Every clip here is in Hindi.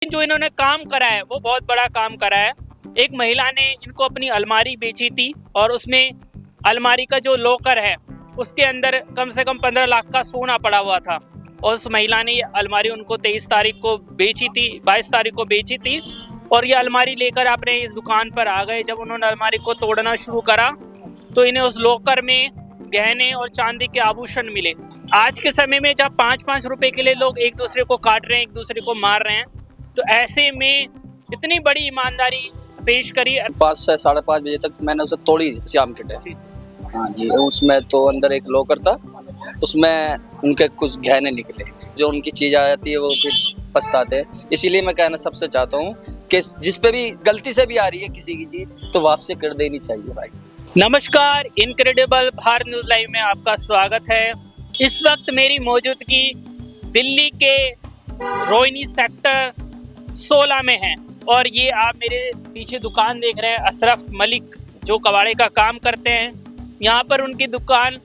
जो इन्होंने काम करा है वो बहुत बड़ा काम करा है। एक महिला ने इनको अपनी अलमारी बेची थी और उसमें अलमारी का जो लॉकर है उसके अंदर कम से कम 15 लाख का सोना पड़ा हुआ था और उस महिला ने ये अलमारी उनको 23 तारीख को बेची थी, 22 तारीख को बेची थी और ये अलमारी लेकर अपने इस दुकान पर आ गए। जब उन्होंने अलमारी को तोड़ना शुरू करा तो इन्हें उस लॉकर में गहने और चांदी के आभूषण मिले। आज के समय में जब 5-5 रुपए के लिए लोग एक दूसरे को काट रहे हैं, एक दूसरे को मार रहे हैं, तो ऐसे में इतनी बड़ी ईमानदारी पेश करी। 5 से 5:30 बजे तक मैंने उसे तोड़ी शाम के टाइम। हाँ जी, उसमें तो अंदर एक लॉकर था, उसमें उनके कुछ गहने निकले। जो उनकी चीज़ आ जाती है वो फिर पछताते हैं। इसीलिए मैं कहना सबसे चाहता हूँ कि जिस पे भी गलती से भी आ रही है किसी की चीज़ तो वापसी कर देनी चाहिए भाई। नमस्कार, इनक्रेडिबल भारत न्यूज लाइव में आपका स्वागत है। इस वक्त मेरी मौजूदगी दिल्ली के रोहिणी सेक्टर 16 में है और ये आप मेरे पीछे दुकान देख रहे हैं, अशरफ मलिक जो कबाड़े का काम करते हैं। यहाँ पर उनकी दुकान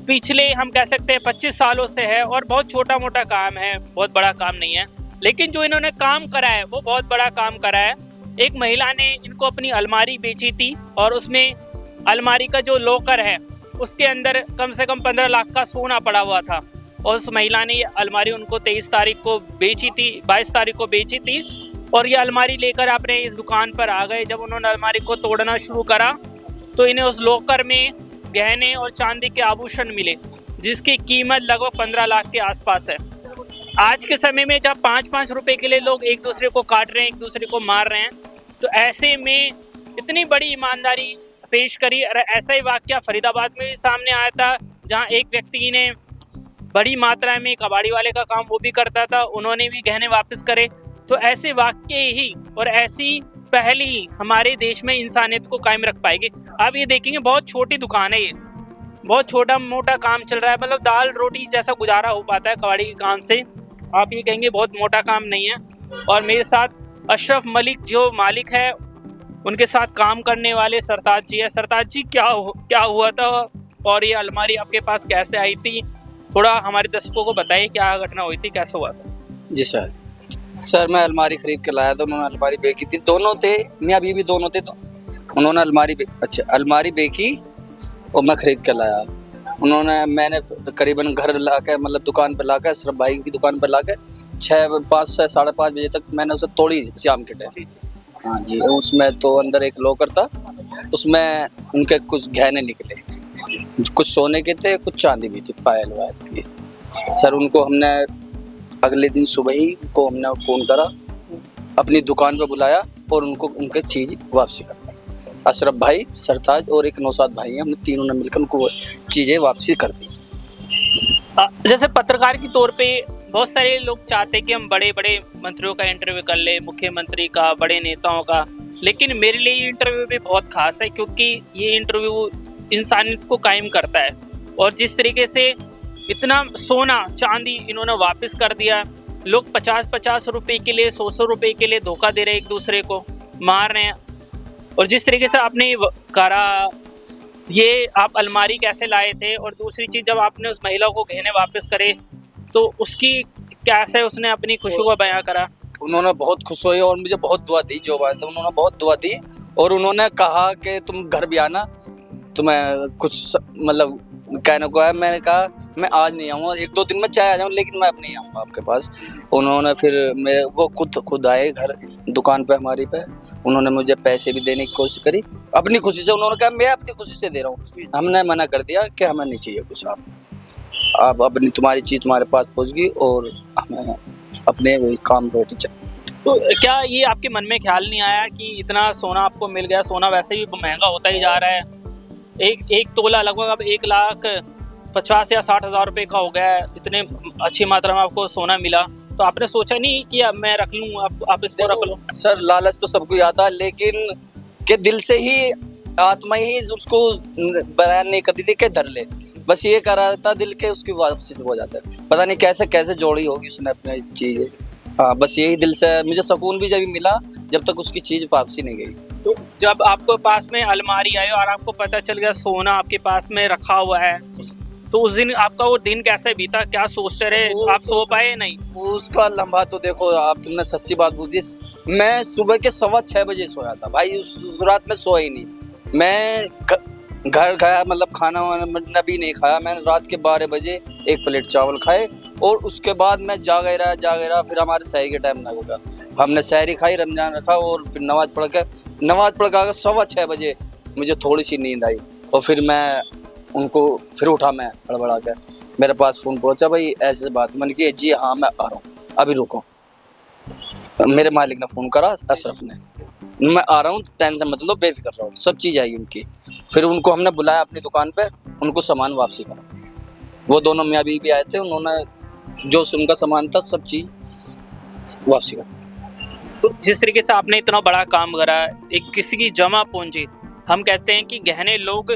पिछले हम कह सकते हैं 25 सालों से है और बहुत छोटा मोटा काम है, बहुत बड़ा काम नहीं है। लेकिन जो इन्होंने काम करा है वो बहुत बड़ा काम करा है। एक महिला ने इनको अपनी अलमारी बेची थी और उसमें अलमारी का जो लॉकर है उसके अंदर कम से कम 15 लाख का सोना पड़ा हुआ था और उस महिला ने ये अलमारी उनको 23 तारीख को बेची थी, 22 तारीख को बेची थी और ये अलमारी लेकर अपने इस दुकान पर आ गए। जब उन्होंने अलमारी को तोड़ना शुरू करा तो इन्हें उस लॉकर में गहने और चांदी के आभूषण मिले, जिसकी कीमत लगभग 15 लाख के आसपास है। आज के समय में जब 5-5 रुपए के लिए लोग एक दूसरे को काट रहे हैं, एक दूसरे को मार रहे हैं, तो ऐसे में इतनी बड़ी ईमानदारी पेश करी। और ऐसा ही वाकया फरीदाबाद में भी सामने आया था, जहां एक व्यक्ति ने बड़ी मात्रा में कबाड़ी वाले का काम वो भी करता था, उन्होंने भी गहने वापस करे। तो ऐसे वाकये ही और ऐसी पहली ही हमारे देश में इंसानियत को कायम रख पाएगी। आप ये देखेंगे बहुत छोटी दुकान है, ये बहुत छोटा मोटा काम चल रहा है, मतलब दाल रोटी जैसा गुजारा हो पाता है कबाड़ी के काम से। आप ये कहेंगे बहुत मोटा काम नहीं है। और मेरे साथ अशरफ मलिक जो मालिक है, उनके साथ काम करने वाले सरताज जी है। सरताज जी, क्या हुआ था और ये अलमारी आपके पास कैसे आई थी? थोड़ा हमारे दर्शकों को बताइए क्या घटना हुई थी, कैसे हुआ था? जी सर मैं अलमारी खरीद के लाया था, उन्होंने अलमारी बेची थी। दोनों थे, मियाँ बीवी दोनों थे। तो उन्होंने अलमारी बेची और मैं खरीद के लाया। मैंने करीबन घर ला के, मतलब दुकान पर ला के, अशरफ भाई की दुकान पर ला के 5 से 5:30 बजे तक मैंने उसे तोड़ी शाम के टाइम। हाँ जी, उसमें तो अंदर एक लॉकर था, उसमें उनके कुछ गहने निकले। कुछ सोने के थे, कुछ चांदी भी थी, पायल वायल थी। सर उनको हमने अगले दिन सुबह ही हमने फ़ोन करा, अपनी दुकान पर बुलाया और उनको उनके चीज़ वापसी करनी। अशरफ भाई, सरताज और एक नौशाद भाई हैं, हमने तीनों ने मिलकर उनको चीज़ें वापसी कर दी। जैसे पत्रकार के तौर पे बहुत सारे लोग चाहते हैं कि हम बड़े बड़े मंत्रियों का इंटरव्यू कर ले, मुख्यमंत्री का, बड़े नेताओं का, लेकिन मेरे लिए ये इंटरव्यू भी बहुत खास है क्योंकि ये इंटरव्यू इंसानियत को कायम करता है। और जिस तरीके से इतना सोना चांदी इन्होंने वापस कर दिया, लोग 50-50 रुपए के लिए, 100 रुपए के लिए धोखा दे रहे हैं, एक दूसरे को मार रहे हैं। और जिस तरीके से आपने करा, ये आप अलमारी कैसे लाए थे, और दूसरी चीज़ जब आपने उस महिला को गहने वापस करे तो उसकी कैसे उसने अपनी खुशी को बयां करा? उन्होंने बहुत खुश हुई और मुझे बहुत दुआ दी। जो बात है उन्होंने बहुत दुआ दी और उन्होंने कहा कि तुम घर भी आना, तुम्हें कुछ मतलब कहने को है। मैंने कहा मैं आज नहीं आऊँगा, 1-2 दिन में चाहे आ जाऊँ, लेकिन मैं अब नहीं आऊँगा आपके पास। उन्होंने फिर वो खुद आए घर दुकान पे हमारी पे। उन्होंने मुझे पैसे भी देने की कोशिश करी अपनी खुशी से। उन्होंने कहा मैं अपनी खुशी से दे रहा हूँ। हमने मना कर दिया कि हमें नहीं चाहिए कुछ, आप अपनी तुम्हारी चीज़ तुम्हारे पास पहुँच गई और हमें अपने वही काम रोटी चाहिए। तो क्या ये आपके मन में ख्याल नहीं आया कि इतना सोना आपको मिल गया? सोना वैसे भी महंगा होता ही जा रहा है, एक तोला लगभग अब 1,50,000 या 60,000 रुपये का हो गया है। इतने अच्छी मात्रा में आपको सोना मिला, तो आपने सोचा नहीं कि अब मैं रख लूँ, आप इसको रख लो? सर लालच तो सबको आता है, लेकिन के दिल से ही, आत्मा ही उसको बयान नहीं करती थी कि धर ले, बस ये कर रहा था दिल के, उसकी वापसी हो जाता है। पता नहीं कैसे जोड़ी होगी उसने अपनी चीज़। हाँ, बस यही दिल से मुझे सुकून भी जब मिला जब तक उसकी चीज़ वापसी नहीं गई। तो जब आपको पास में अलमारी आई और आपको पता चल गया सोना आपके पास में रखा हुआ है, तो उस दिन आपका वो दिन कैसे बीता, क्या सोचते रहे, आप सो पाए या नहीं? उसका लम्हा तो देखो, आप तुमने सच्ची बात पूछी। मैं सुबह के 6:15 बजे सोया था भाई, उस रात में सोया ही नहीं। मैं घर गया, मतलब खाना वाना भी नहीं खाया मैंने। रात के 12 बजे 1 प्लेट चावल खाए और उसके बाद मैं जागे रहा। फिर हमारे सहरी के टाइम लग गया, हमने सहरी खाई, रमजान रखा और फिर नमाज पढ़ के आकर 6:15 बजे मुझे थोड़ी सी नींद आई और फिर मैं उनको फिर उठा, मैं हड़बड़ा कर मेरे पास फ़ोन पहुंचा, भाई ऐसे बात। मैंने की जी हाँ मैं आ रहा हूँ, अभी रुको। मेरे मालिक ने फ़ोन करा, अशरफ ने, मैं आ रहा हूँ, टेंशन मत लो, बेफिक्र रहो, सब चीज़ आई उनकी। फिर उनको हमने बुलाया अपनी दुकान पे, उनको सामान वापसी करा। वो दोनों मियाँ बीवी आए थे, उन्होंने जो उनका सामान था सब चीज़ वापसी करा। तो जिस तरीके से आपने इतना बड़ा काम करा, एक किसी की जमा पूंजी, हम कहते हैं कि गहने लोग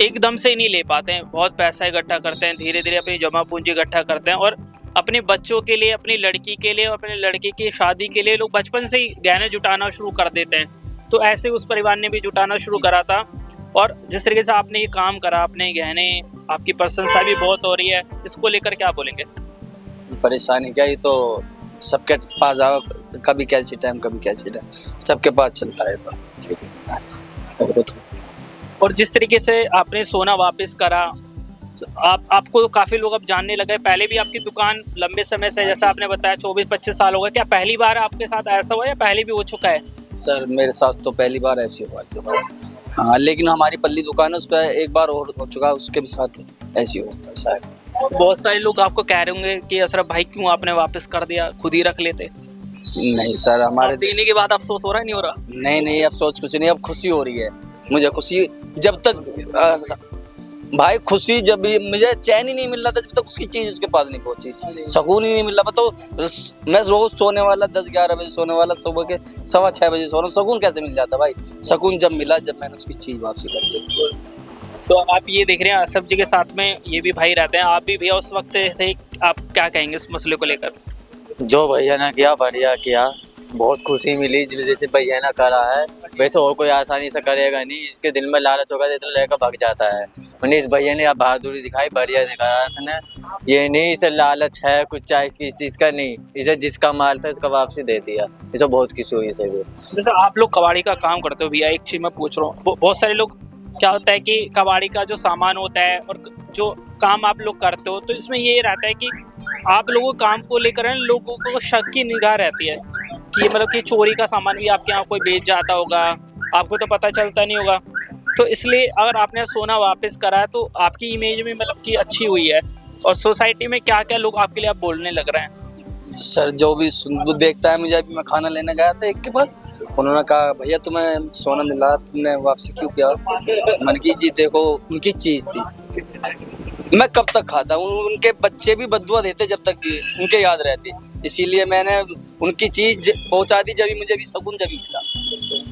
एकदम से नहीं ले पाते हैं, बहुत पैसा इकट्ठा करते हैं, धीरे धीरे अपनी जमा पूंजी इकट्ठा करते हैं और अपने बच्चों के लिए, अपनी लड़की के लिए, अपने लड़के की शादी के लिए लोग बचपन से ही गहने जुटाना शुरू कर देते हैं। तो ऐसे उस परिवार ने भी जुटाना शुरू करा था और जिस तरीके से आपने ये काम करा, अपने गहने, आपकी प्रशंसा भी बहुत हो रही है, इसको लेकर क्या बोलेंगे? परेशानी क्या, ये तो सबके पास आओ, कभी कैसी टाइम सबके पास चलता है। तो और जिस तरीके से आपने सोना वापस करा, आपको काफ़ी लोग अब जानने लगे। पहले भी आपकी दुकान लंबे समय से, जैसा आपने बताया 24-25 साल हो गए, क्या पहली बार आपके साथ ऐसा हुआ या पहले भी हो चुका है? सर मेरे साथ तो पहली बार ऐसी हुआ है। हाँ, लेकिन हमारी पल्ली दुकान है, उस पर एक बार और हो चुका है, उसके भी साथ ऐसी होता है शायद। बहुत सारे लोग आपको कह रहे होंगे कि अशरफ भाई क्यों आपने वापस कर दिया, खुद ही रख लेते। नहीं सर, हमारे देने के बाद अफसोस हो रहा है, नहीं हो रहा? नहीं, अब सोच कुछ नहीं, अब खुशी हो रही है मुझे। खुशी जब तक भाई, खुशी जब भी, मुझे चैन ही नहीं मिल रहा था जब तक उसकी चीज उसके पास नहीं पहुंची, सुकून ही नहीं मिल रहा। तो मैं रोज सोने वाला 10-11 बजे सोने वाला, सुबह के 6:15 बजे सो रहा हूँ, सुकून कैसे मिल जाता भाई? सुकून जब मिला, जब मैंने उसकी चीज वापसी कर दी। तो आप ये देख रहे हैं अशरफ जी के साथ में ये भी भाई रहते हैं, आप भी भैया उस वक्त थे, आप क्या कहेंगे इस मसले को लेकर? जो भैया ने किया बढ़िया किया, बहुत खुशी मिली जैसे भैया ने करा है। वैसे और कोई आसानी से करेगा नहीं, इसके दिल में लालच होगा तो लेकर भाग जाता है। मैंने इस भैया ने बहादुरी दिखाई, बढ़िया दिखाया इसने। ये नहीं इसे लालच है कुछ चाहे इस चीज़ का नहीं, इसे जिसका माल था इसका वापसी दे दिया, इसे बहुत खुशी हुई इसे भी। जैसे आप लोग कबाड़ी का काम करते हो भैया, एक चीज़ मैं पूछ रहा हूँ, बहुत सारे लोग क्या होता है कि कबाड़ी का जो सामान होता है और जो काम आप लोग करते हो, तो इसमें ये रहता है कि आप लोगों काम को लेकर लोगों को शक की निगाह रहती है कि मतलब कि चोरी का सामान भी आपके यहाँ कोई बेच जाता होगा, आपको तो पता चलता नहीं होगा। तो इसलिए अगर आपने सोना वापस करा है तो आपकी इमेज में मतलब कि अच्छी हुई है, और सोसाइटी में क्या क्या लोग आपके लिए अब बोलने लग रहे हैं? सर जो भी देखता है मुझे, अभी मैं खाना लेने गया था एक के पास, उन्होंने कहा भैया तुम्हें सोना मिला, तुमने वापसी क्यों किया? मैंने की जी देखो, उनकी चीज थी, मैं कब तक खाता हूँ, उनके बच्चे भी बदुआ देते जब तक उनके याद रहती, इसीलिए मैंने उनकी चीज पहुंचा दी, जब मुझे भी सुकून जब मिला।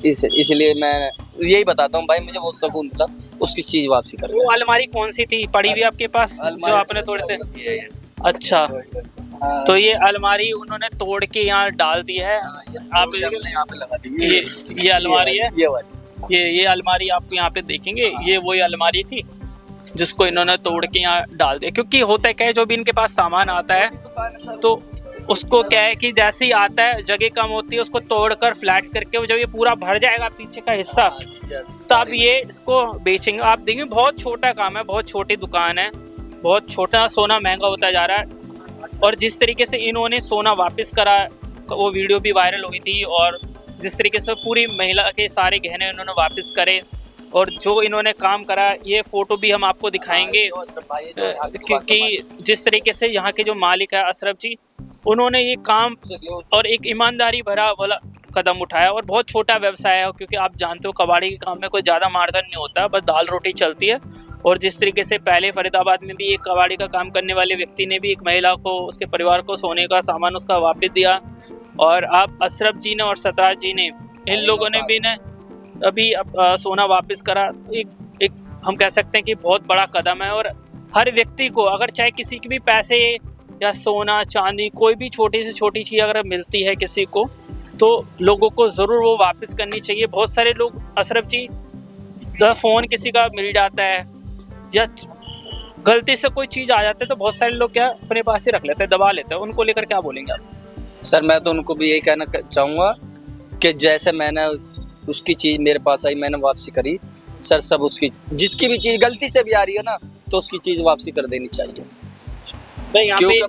इसलिए मैं यही बताता हूँ भाई, मुझे बहुत सुकून मिला उसकी चीज वापसी कर। वो अलमारी कौन सी थी पड़ी हुई आपके पास जो आपने तोड़े थे? अच्छा, तो ये अलमारी उन्होंने तोड़ के यहाँ डाल दी है, आप यहाँ पे लगा दी। ये अलमारी है, ये वाली, ये अलमारी आप यहाँ पे देखेंगे, ये वही अलमारी थी जिसको इन्होंने तोड़ के यहाँ डाल दिया। क्योंकि होता क्या है, जो भी इनके पास सामान आता है तो उसको क्या है कि जैसे ही आता है, जगह कम होती है, उसको तोड़कर फ्लैट करके जब ये पूरा भर जाएगा पीछे का हिस्सा, तब ये इसको बेचेंगे। आप देखेंगे बहुत छोटा काम है, बहुत छोटी दुकान है, बहुत छोटा सोना महंगा होता जा रहा है। और जिस तरीके से इन्होंने सोना वापस करा, वो वीडियो भी वायरल हुई थी, और जिस तरीके से पूरी महिला के सारे गहने इन्होंने वापस करे, और जो इन्होंने काम करा, ये फ़ोटो भी हम आपको दिखाएंगे कि जिस तरीके से यहाँ के जो मालिक है अशरफ जी, उन्होंने ये काम और एक ईमानदारी भरा वाला कदम उठाया। और बहुत छोटा व्यवसाय है, क्योंकि आप जानते हो कबाड़ी के काम में कोई ज़्यादा मार्जिन नहीं होता, बस दाल रोटी चलती है। और जिस तरीके से पहले फरीदाबाद में भी एक कबाड़ी का काम करने वाले व्यक्ति ने भी एक महिला को, उसके परिवार को सोने का सामान उसका वापस दिया, और आप अशरफ जी ने और सतराज जी ने, इन लोगों ने भी ने अभी सोना वापस करा। एक हम कह सकते हैं कि बहुत बड़ा कदम है। और हर व्यक्ति को, अगर चाहे किसी के भी पैसे या सोना चांदी, कोई भी छोटी से छोटी चीज़ अगर मिलती है किसी को, तो लोगों को ज़रूर वो वापस करनी चाहिए। बहुत सारे लोग, अशरफ जी, फ़ोन किसी का मिल जाता है या गलती से कोई चीज़ आ जाती है तो बहुत सारे लोग क्या अपने पास ही रख लेते हैं, दबा लेते हैं, उनको लेकर क्या बोलेंगे आप? सर मैं तो उनको भी यही कहना चाहूँगा कि जैसे मैंने उसकी चीज़ मेरे पास आई मैंने वापसी करी, सर सब उसकी जिसकी भी चीज़ गलती से भी आ रही है ना तो उसकी चीज़ वापसी कर देनी चाहिए। भाई यहाँ क्योंकि पे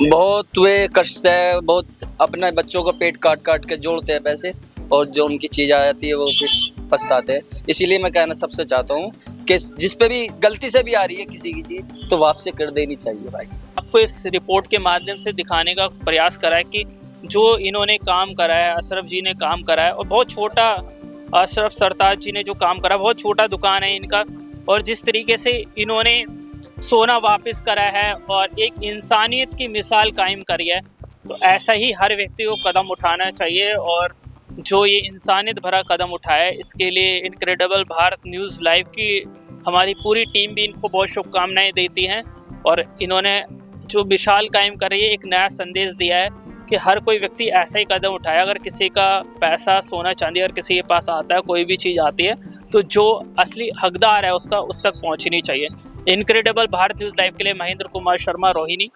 बहुत वे कष्ट है, बहुत अपने बच्चों को पेट काट काट के जोड़ते हैं पैसे, और जो उनकी चीज़ आ जाती है वो फिर पछताते हैं। इसीलिए मैं कहना सबसे चाहता हूँ कि जिस पे भी गलती से भी आ रही है किसी की चीज़ तो वापसी कर देनी चाहिए भाई। आपको इस रिपोर्ट के माध्यम से दिखाने का प्रयास करा है कि जो इन्होंने काम करा है, अशरफ जी ने काम करा है, और बहुत छोटा अशरफ सरताज जी ने जो काम करा, बहुत छोटा दुकान है इनका, और जिस तरीके से इन्होंने सोना वापस करा है और एक इंसानियत की मिसाल कायम करी है, तो ऐसा ही हर व्यक्ति को कदम उठाना चाहिए। और जो ये इंसानियत भरा कदम उठाया इसके लिए इनक्रेडिबल भारत न्यूज़ लाइव की हमारी पूरी टीम भी इनको बहुत शुभकामनाएं देती हैं। और इन्होंने जो मिसाल कायम करी है, एक नया संदेश दिया है कि हर कोई व्यक्ति ऐसा ही कदम उठाए। अगर किसी का पैसा, सोना चांदी अगर किसी के पास आता है, कोई भी चीज़ आती है, तो जो असली हकदार है उसका उस तक पहुंचनी चाहिए। इनक्रेडिबल भारत न्यूज़ लाइव के लिए महेंद्र कुमार शर्मा, रोहिणी।